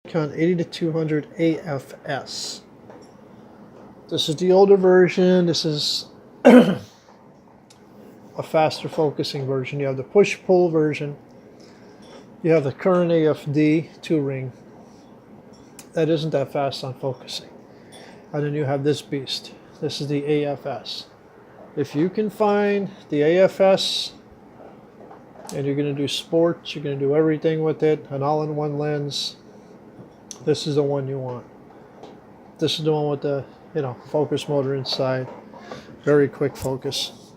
Nikon 80 to 200 AFS. This is the older version. This is a faster focusing version. You have the push-pull version. You have the current AFD 2-ring. That isn't that fast on focusing. And then you have this beast. This is the AFS. If you can find the AFS and you're going to do sports, you're going to do everything with it, an all-in-one lens, this is the one you want. This is the one with the, focus motor inside. Very quick focus.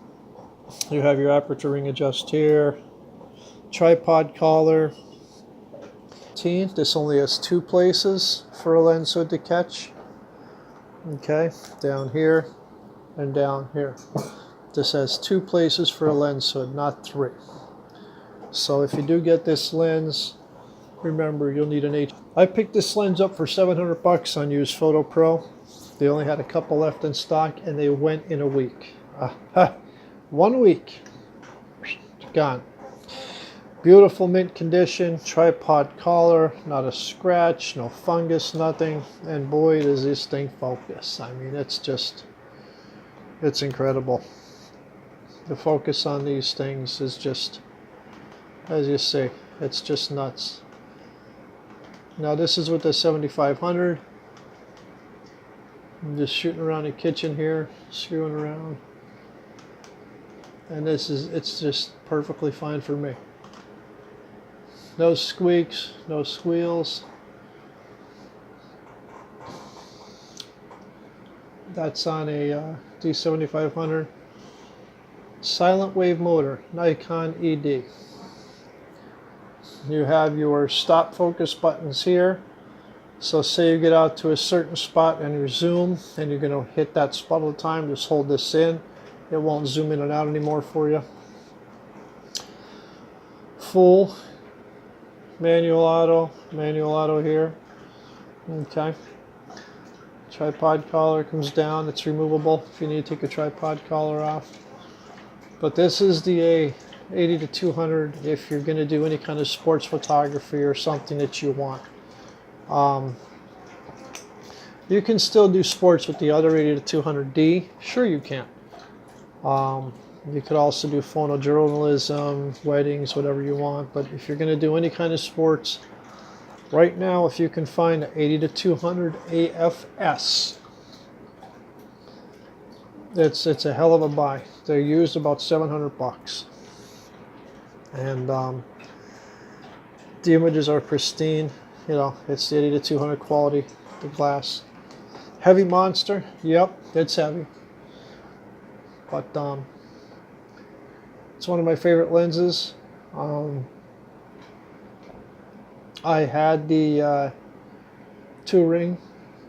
You have your aperture ring adjust here. Tripod collar. This only has 2 places for a lens hood to catch. Okay, down here and down here. This has 2 places for a lens hood, not 3. So if you do get this lens, remember you'll need an H. I picked this lens up for $700 on Used Photo Pro. They only had a couple left in stock and they went in a week. 1 week. Gone. Beautiful mint condition, tripod collar, not a scratch, no fungus, nothing. And boy, does this thing focus. I mean, it's incredible. The focus on these things is just, as you see, it's just nuts. Now this is with the 7500. I'm just shooting around the kitchen here, screwing around. And it's just perfectly fine for me. No squeaks, no squeals. That's on a D7500. Silent wave motor, Nikon ED. You have your stop focus buttons here. So say you get out to a certain spot and you zoom and you're going to hit that spot all the time, just hold this in. It won't zoom in and out anymore for you. Full. Manual auto here. Okay. Tripod collar comes down. It's removable if you need to take a tripod collar off. But this is the 80 to 200 if you're going to do any kind of sports photography or something that you want. You can still do sports with the other 80 to 200D. Sure you can. You could also do photojournalism, weddings, whatever you want. But if you're going to do any kind of sports, right now, if you can find an 80 to 200 AFS, it's a hell of a buy. They're used about $700. And the images are pristine. It's the 80 to 200 quality, the glass. Heavy monster, yep, it's heavy. But it's one of my favorite lenses. I had the 2-ring.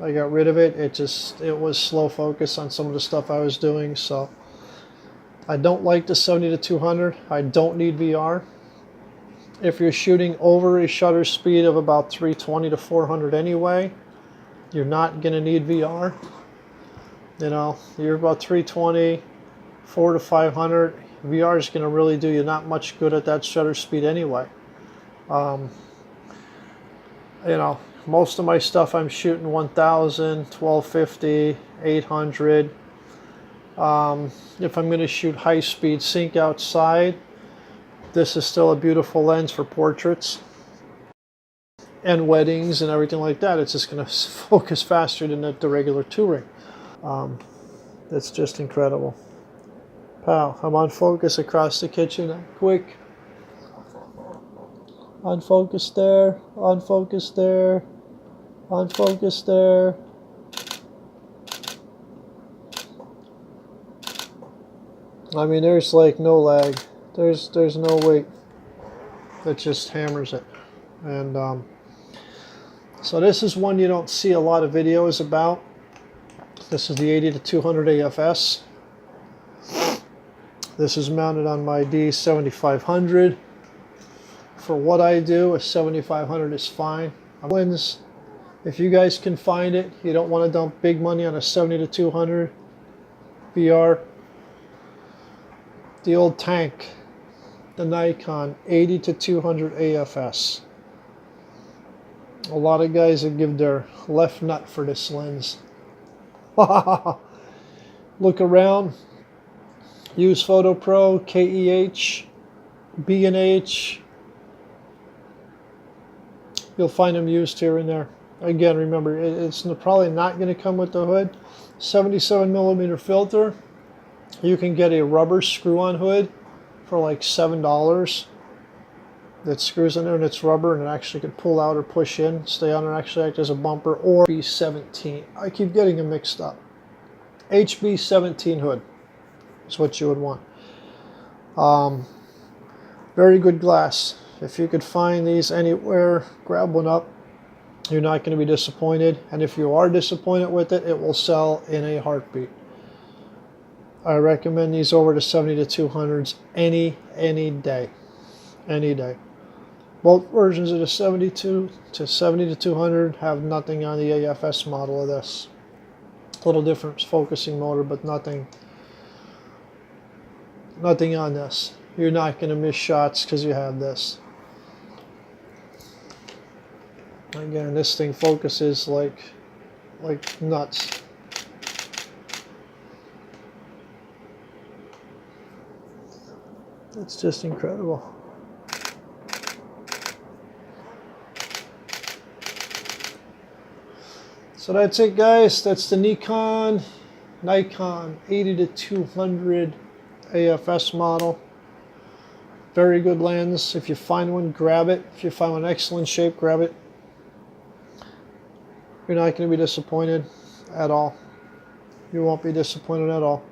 I got rid of it. It was slow focus on some of the stuff I was doing. So I don't like the 70 to 200. I don't need VR. If you're shooting over a shutter speed of about 320 to 400 anyway, you're not going to need VR. You're about 320, 4 to 500. VR is going to really do you not much good at that shutter speed anyway. Most of my stuff I'm shooting 1000, 1250, 800. If I'm going to shoot high speed sync outside, this is still a beautiful lens for portraits and weddings and everything like that. It's just going to focus faster than the regular 2-ring. That's just incredible. Pow, I'm on focus across the kitchen. Quick. On focus there, on focus there, on focus there. I mean, there's like no lag. There's no wait. It just hammers it. And so this is one you don't see a lot of videos about. This is the 80 to 200 AFS. This is mounted on my D7500. For what I do, a 7500 is fine. Lens, if you guys can find it, you don't want to dump big money on a 70 to 200 VR. The old tank, the Nikon 80 to 200 AFS. A lot of guys that give their left nut for this lens. Look around. Use Photo Pro, KEH, B&H. You'll find them used here and there. Again, remember, it's probably not going to come with the hood. 77mm filter. You can get a rubber screw-on hood for like $7. That screws in there and it's rubber and it actually could pull out or push in, stay on and actually act as a bumper, or HB17. I keep getting them mixed up. HB17 hood is what you would want. Very good glass. If you could find these anywhere, grab one up. You're not going to be disappointed. And if you are disappointed with it, it will sell in a heartbeat. I recommend these over the 70 to 200s any day. Any day. Both versions of the 72 to 70 to 200 have nothing on the AFS model of this. A little different focusing motor, but nothing on this. You're not going to miss shots because you have this. Again, this thing focuses like nuts. It's just incredible. So that's it, guys. That's the Nikon 80 to 200 AFS model. Very good lens. If you find one, grab it. If you find one in excellent shape, grab it. You're not going to be disappointed at all. You won't be disappointed at all.